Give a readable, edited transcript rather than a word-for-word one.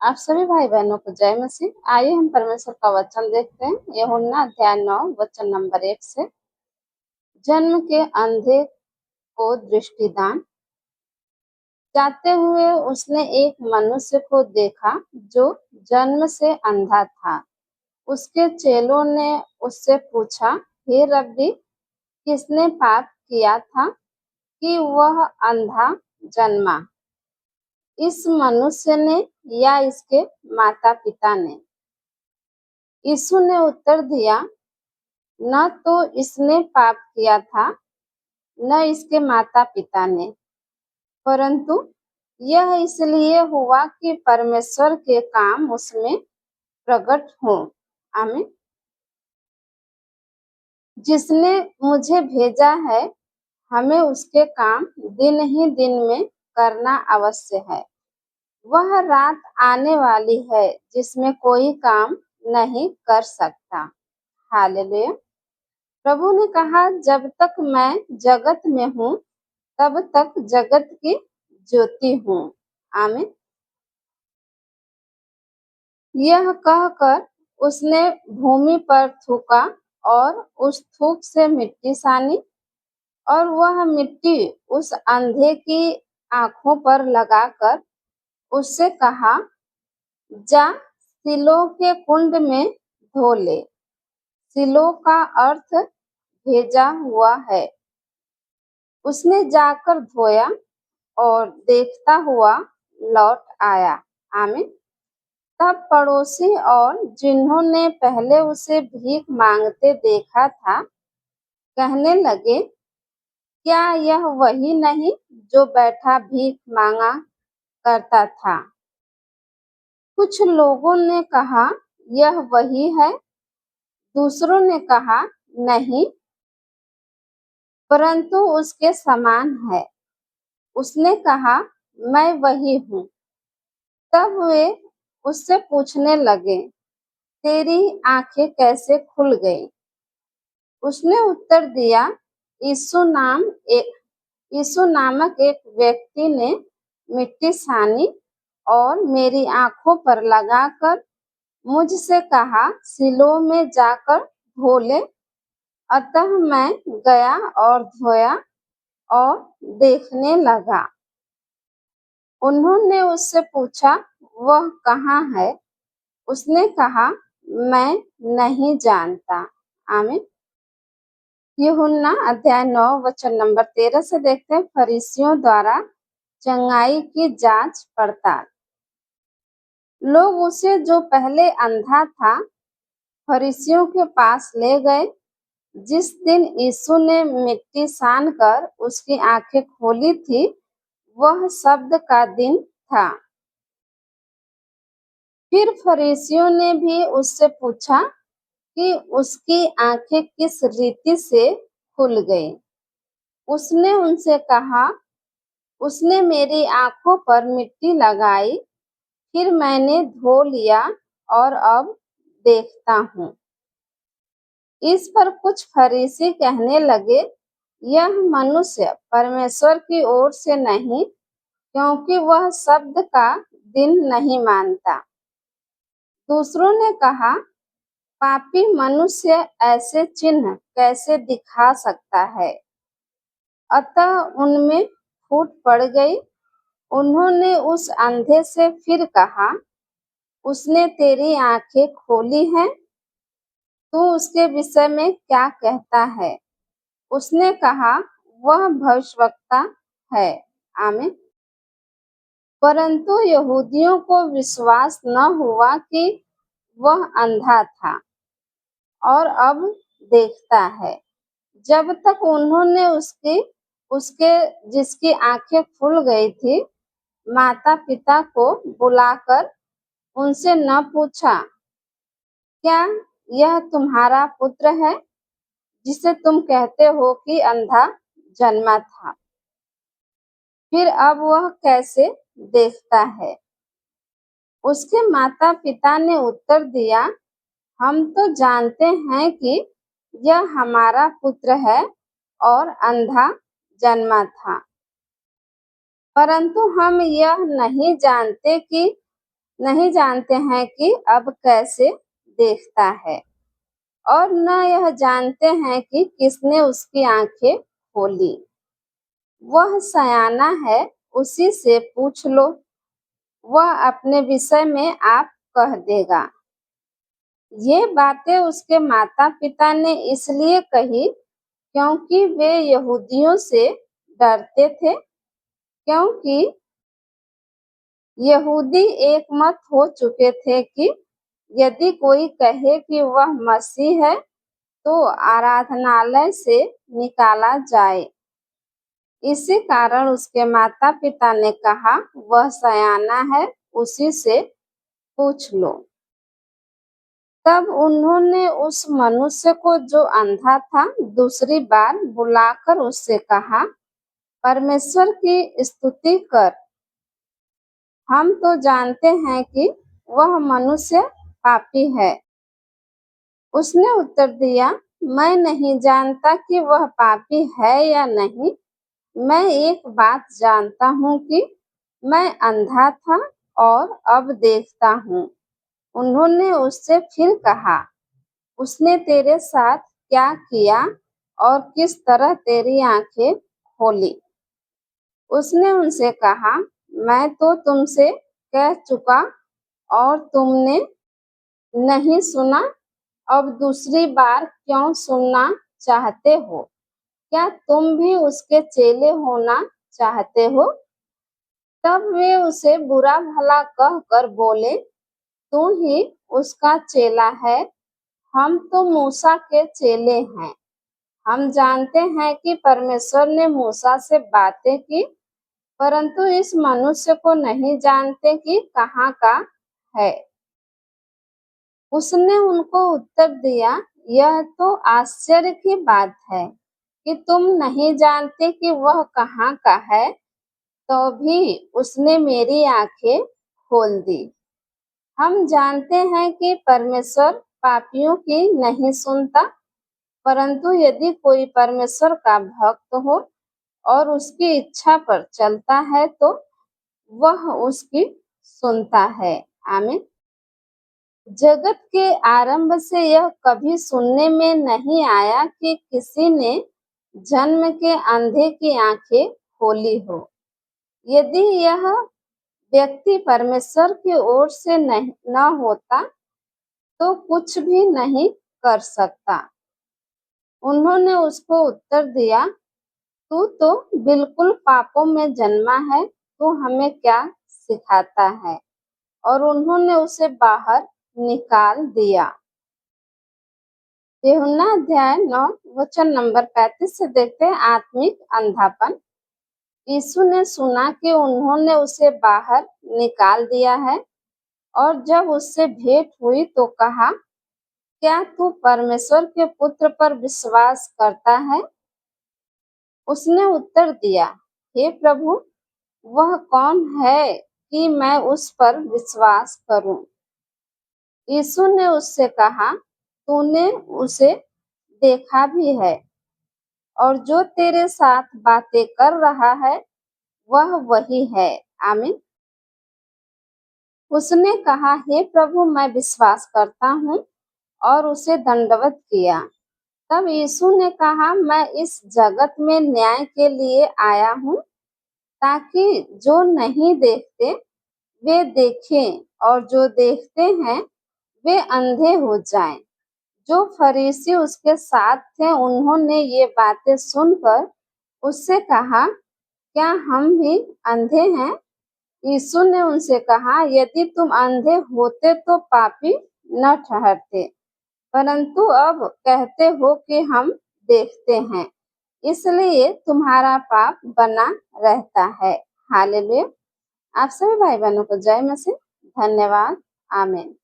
आप सभी भाई बहनों को जय मसीह। आइए हम परमेश्वर का वचन देखते हैं। यूहन्ना अध्याय 9 वचन नंबर 1 से। जन्म के अंधे को दृष्टिदान। जाते हुए उसने एक मनुष्य को देखा जो जन्म से अंधा था। उसके चेलों ने उससे पूछा, हे रब्बी, किसने पाप किया था कि वह अंधा जन्मा, इस मनुष्य ने या इसके माता पिता ने? यीशु ने उत्तर दिया, न तो इसने पाप किया था, न इसके माता पिता ने, परंतु यह इसलिए हुआ कि परमेश्वर के काम उसमें प्रकट हों। आमीन। जिसने मुझे भेजा है, हमें उसके काम दिन ही दिन में करना अवश्य है। वह रात आने वाली है जिसमें कोई काम नहीं कर सकता। हालेलुया। प्रभु ने कहा, जब तक मैं जगत में हूँ तब तक जगत की ज्योति हूँ। आमीन। यह कहकर उसने भूमि पर थूका और उस थूक से मिट्टी सानी, और वह मिट्टी उस अंधे की आंखों पर लगाकर उससे कहा, जा सिलो के कुंड में धो ले। सिलो का अर्थ भेजा हुआ है। उसने जाकर धोया और देखता हुआ लौट आया। आमीन। तब पड़ोसी और जिन्होंने पहले उसे भीख मांगते देखा था कहने लगे, क्या यह वही नहीं जो बैठा भीख मांगा करता था? कुछ लोगों ने कहा, यह वही है। दूसरों ने कहा, नहीं, परंतु उसके समान है। उसने कहा, मैं वही हूँ। तब वे उससे पूछने लगे, तेरी आंखें कैसे खुल गई? उसने उत्तर दिया, यीशु नामक एक व्यक्ति ने मिट्टी सानी और मेरी आंखों पर लगाकर मुझसे कहा, सिलोह में जाकर धो ले। अतः मैं गया और धोया और देखने लगा। उन्होंने उससे पूछा, वह कहाँ है? उसने कहा, मैं नहीं जानता। आमीन। यूहन्ना अध्याय 9 वचन नंबर 13 से देखते हैं। फरीसियों द्वारा चंगाई की जांच पड़ताल। लोग उसे, जो पहले अंधा था, फरीसियों के पास ले गए। जिस दिन यीशु ने मिट्टी सानकर उसकी आंखें खोली थी, वह शब्द का दिन था। फिर फरीसियों ने भी उससे पूछा कि उसकी आंखें किस रीति से खुल गई। उसने उनसे कहा, उसने मेरी आंखों पर मिट्टी लगाई, फिर मैंने धो लिया और अब देखता हूँ। इस पर कुछ फरीसी कहने लगे, यह मनुष्य परमेश्वर की ओर से नहीं, क्योंकि वह शब्द का दिन नहीं मानता। दूसरों ने कहा, पापी मनुष्य ऐसे चिन्ह कैसे दिखा सकता है? अतः उनमें फूट पड़ गई। उन्होंने उस अंधे से फिर कहा, उसने तेरी आंखें खोली हैं, तू उसके विषय में क्या कहता है? उसने कहा, वह भविष्यवक्ता है। आमीन। परंतु यहूदियों को विश्वास न हुआ कि वह अंधा था और अब देखता है, जब तक उन्होंने उसके जिसकी आंखें खुल गई थी, माता पिता को बुलाकर उनसे न पूछा, क्या यह तुम्हारा पुत्र है जिसे तुम कहते हो कि अंधा जन्मा था? फिर अब वह कैसे देखता है? उसके माता पिता ने उत्तर दिया, हम तो जानते हैं कि यह हमारा पुत्र है और अंधा जन्मा था, परंतु हम यह नहीं जानते कि नहीं जानते हैं कि अब कैसे देखता है और न यह जानते हैं कि किसने उसकी आंखें खोली। वह सयाना है, उसी से पूछ लो, वह अपने विषय में आप कह देगा। ये बातें उसके माता पिता ने इसलिए कही क्योंकि वे यहूदियों से डरते थे, क्योंकि यहूदी एकमत हो चुके थे कि यदि कोई कहे कि वह मसीह है तो आराधनालय से निकाला जाए। इसी कारण उसके माता पिता ने कहा, वह सयाना है, उसी से पूछ लो। तब उन्होंने उस मनुष्य को जो अंधा था दूसरी बार बुलाकर उससे कहा, परमेश्वर की स्तुति कर, हम तो जानते हैं कि वह मनुष्य पापी है। उसने उत्तर दिया, मैं नहीं जानता कि वह पापी है या नहीं। मैं एक बात जानता हूँ कि मैं अंधा था और अब देखता हूँ। उन्होंने उससे फिर कहा, उसने तेरे साथ क्या किया और किस तरह तेरी आंखें खोली? उसने उनसे कहा, मैं तो तुमसे कह चुका और तुमने नहीं सुना, अब दूसरी बार क्यों सुनना चाहते हो? क्या तुम भी उसके चेले होना चाहते हो? तब वे उसे बुरा भला कहकर बोले, तू ही उसका चेला है, हम तो मूसा के चेले हैं। हम जानते हैं कि परमेश्वर ने मूसा से बातें की, परंतु इस मनुष्य को नहीं जानते कि कहाँ का है। उसने उनको उत्तर दिया, यह तो आश्चर्य की बात है कि तुम नहीं जानते कि वह कहाँ का है, तो भी उसने मेरी आंखें खोल दी। हम जानते हैं कि परमेश्वर पापियों की नहीं सुनता, परंतु यदि कोई परमेश्वर का भक्त हो और उसकी इच्छा पर चलता है तो वह उसकी सुनता है। आमीन। जगत के आरंभ से यह कभी सुनने में नहीं आया कि किसी ने जन्म के अंधे की आंखें खोली हो। यदि यह व्यक्ति परमेश्वर की ओर से नहीं न होता तो कुछ भी नहीं कर सकता। उन्होंने उसको उत्तर दिया, तू तो बिल्कुल पापों में जन्मा है, तू हमें क्या सिखाता है? और उन्होंने उसे बाहर निकाल दिया। यूहन्ना अध्याय 9 वचन नंबर 35 से देखते हैं आत्मिक अंधापन। यीशु ने सुना कि उन्होंने उसे बाहर निकाल दिया है और जब उससे भेंट हुई तो कहा, क्या तू परमेश्वर के पुत्र पर विश्वास करता है? उसने उत्तर दिया, हे प्रभु, वह कौन है कि मैं उस पर विश्वास करूं? यीशु ने उससे कहा, तूने उसे देखा भी है और जो तेरे साथ बातें कर रहा है वह वही है। आमीन। उसने कहा, हे प्रभु, मैं विश्वास करता हूँ, और उसे दंडवत किया। तब यीशु ने कहा, मैं इस जगत में न्याय के लिए आया हूँ, ताकि जो नहीं देखते वे देखें और जो देखते हैं वे अंधे हो जाएं। जो फरीसी उसके साथ थे उन्होंने ये बातें सुनकर उससे कहा, क्या हम भी अंधे हैं? यीशु ने उनसे कहा, यदि तुम अंधे होते तो पापी न ठहरते, परंतु अब कहते हो कि हम देखते हैं, इसलिए तुम्हारा पाप बना रहता है। हालेलुया। आप सभी भाई बहनों को जय मसीह। धन्यवाद। आमीन।